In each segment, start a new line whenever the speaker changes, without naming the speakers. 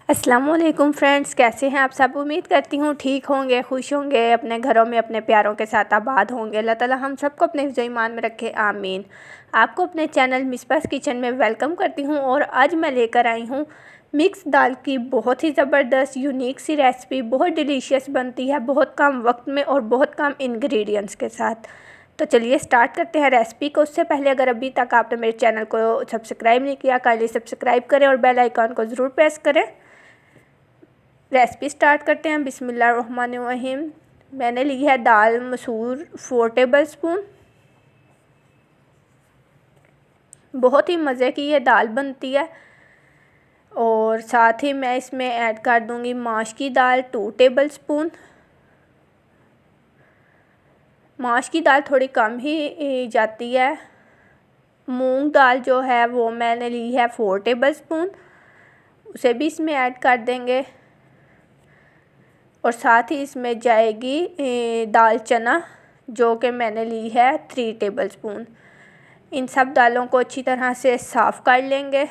अस्सलामुअलैकुम फ्रेंड्स, कैसे हैं आप सब। उम्मीद करती हूँ ठीक होंगे, खुश होंगे, अपने घरों में अपने प्यारों के साथ आबाद होंगे। अल्लाह ताला हम सबको अपने हिफ्ज़ ईमान में रखे, आमीन। आपको अपने चैनल मिसबास किचन में वेलकम करती हूँ और आज मैं लेकर आई हूँ मिक्स दाल की बहुत ही ज़बरदस्त यूनिक सी रेसिपी। बहुत डिलीशियस बनती है, बहुत कम वक्त में और बहुत कम इंग्रेडिएंट्स के साथ। तो चलिए स्टार्ट करते हैं रेसिपी को। उससे पहले अगर अभी तक आपने मेरे चैनल को सब्सक्राइब नहीं किया, काइंडली सब्सक्राइब करें और बेल आइकन को ज़रूर प्रेस करें। रेसिपी स्टार्ट करते हैं। बिस्मिल्लाहिर्रहमानिर्रहीम। मैंने ली है दाल मसूर 4 टेबल स्पून। बहुत ही मज़े की ये दाल बनती है। और साथ ही मैं इसमें ऐड कर दूंगी माश की दाल 2 टेबल स्पून। माश की दाल थोड़ी कम ही जाती है। मूंग दाल जो है वो मैंने ली है 4 टेबल स्पून, उसे भी इसमें ऐड कर देंगे। और साथ ही इसमें जाएगी दाल चना जो कि मैंने ली है 3 टेबल स्पून। इन सब दालों को अच्छी तरह से साफ़ कर लेंगे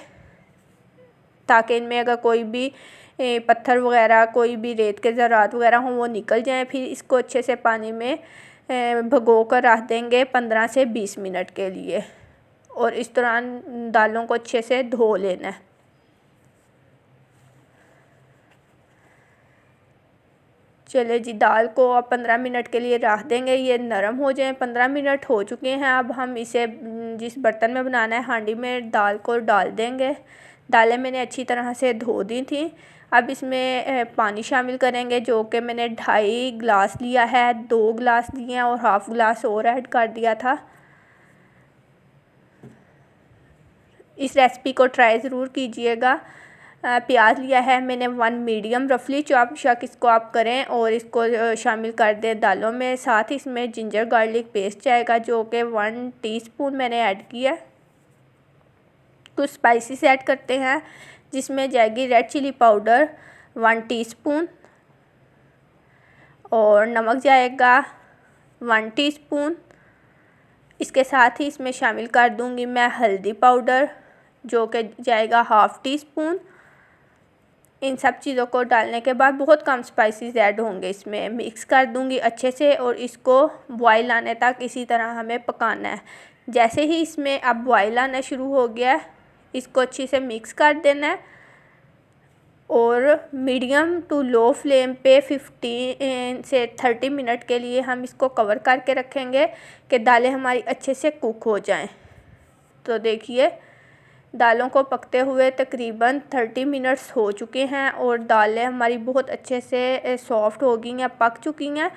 ताकि इनमें अगर कोई भी पत्थर वगैरह, कोई भी रेत के ज़रात वगैरह हों वो निकल जाएं। फिर इसको अच्छे से पानी में भिगो कर रख देंगे 15 से 20 मिनट के लिए। और इस दौरान दालों को अच्छे से धो लेना है। चले जी, दाल को अब 15 मिनट के लिए रख देंगे, ये नरम हो जाए। 15 मिनट हो चुके हैं। अब हम इसे जिस बर्तन में बनाना है हांडी में दाल को डाल देंगे। दालें मैंने अच्छी तरह से धो दी थी। अब इसमें पानी शामिल करेंगे जो कि मैंने 2.5 गिलास लिया है। 2 गिलास लिए हैं और हाफ़ गिलास और ऐड कर दिया था। इस रेसिपी को ट्राई ज़रूर कीजिएगा। प्याज लिया है मैंने 1 मीडियम रफली चॉप, शक इसको आप करें और इसको शामिल कर दें दालों में। साथ ही इसमें जिंजर गार्लिक पेस्ट जाएगा जो कि 1 टीस्पून मैंने ऐड किया। कुछ स्पाइसेस ऐड करते हैं जिसमें जाएगी रेड चिली पाउडर 1 टीस्पून और नमक जाएगा 1 टीस्पून। इसके साथ ही इसमें शामिल कर दूंगी मैं हल्दी पाउडर जो कि जाएगा हाफ़ टीस्पून। इन सब चीज़ों को डालने के बाद बहुत कम स्पाइसेस ऐड होंगे इसमें। मिक्स कर दूंगी अच्छे से और इसको बॉयल आने तक इसी तरह हमें पकाना है। जैसे ही इसमें अब बॉयल आना शुरू हो गया इसको अच्छे से मिक्स कर देना है और मीडियम टू लो फ्लेम पे 15 से 30 मिनट के लिए हम इसको कवर करके रखेंगे कि दालें हमारी अच्छे से कुक हो जाएं। तो देखिए दालों को पकते हुए तकरीबन 30 मिनट्स हो चुके हैं और दालें हमारी बहुत अच्छे से सॉफ़्ट हो गई हैं, पक चुकी हैं।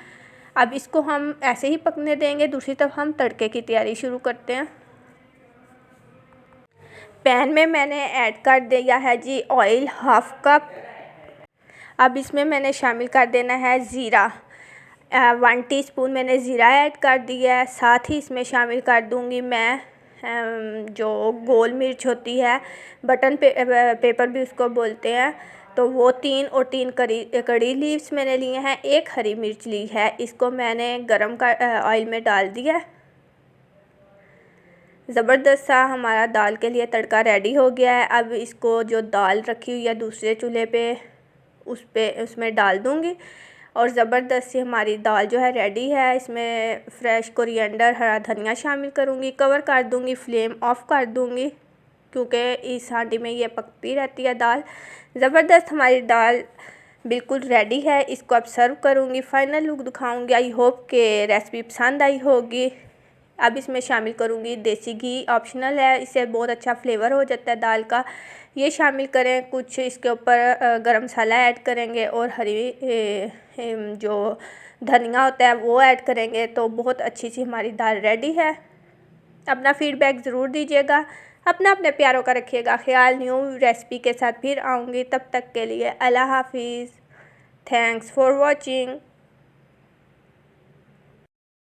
अब इसको हम ऐसे ही पकने देंगे। दूसरी तरफ हम तड़के की तैयारी शुरू करते हैं। पैन में मैंने ऐड कर दिया है जी ऑयल 1/2 कप। अब इसमें मैंने शामिल कर देना है ज़ीरा। 1 टीस्पून मैंने ज़ीरा ऐड कर दिया है। साथ ही इसमें शामिल कर दूंगी मैं जो गोल मिर्च होती है, बटन पेपर भी उसको बोलते हैं, तो वो 3 और 3 कड़ी लीव्स मैंने लिए हैं। 1 हरी मिर्च ली है, इसको मैंने गरम कर ऑयल में डाल दिया। ज़बरदस्त सा हमारा दाल के लिए तड़का रेडी हो गया है। अब इसको जो दाल रखी हुई है दूसरे चूल्हे पे उसमें डाल दूँगी और ज़बरदस्त सी हमारी दाल जो है रेडी है। इसमें फ्रेश कोरिएंडर, हरा धनिया शामिल करूँगी। कवर कर दूँगी, फ्लेम ऑफ कर दूँगी क्योंकि इस हांडी में ये पकती रहती है दाल। ज़बरदस्त हमारी दाल बिल्कुल रेडी है। इसको अब सर्व करूँगी, फ़ाइनल लुक दिखाऊँगी। आई होप कि रेसिपी पसंद आई होगी। अब इसमें शामिल करूँगी देसी घी, ऑप्शनल है, इससे बहुत अच्छा फ्लेवर हो जाता है दाल का। ये शामिल करें। कुछ इसके ऊपर गरम मसाला ऐड करेंगे और हरी जो धनिया होता है वो ऐड करेंगे तो बहुत अच्छी सी हमारी दाल रेडी है। अपना फीडबैक ज़रूर दीजिएगा। अपने प्यारों का रखिएगा ख्याल। न्यू रेसिपी के साथ फिर आऊँगी, तब तक के लिए अल्लाह हाफिज़। Thanks for watching.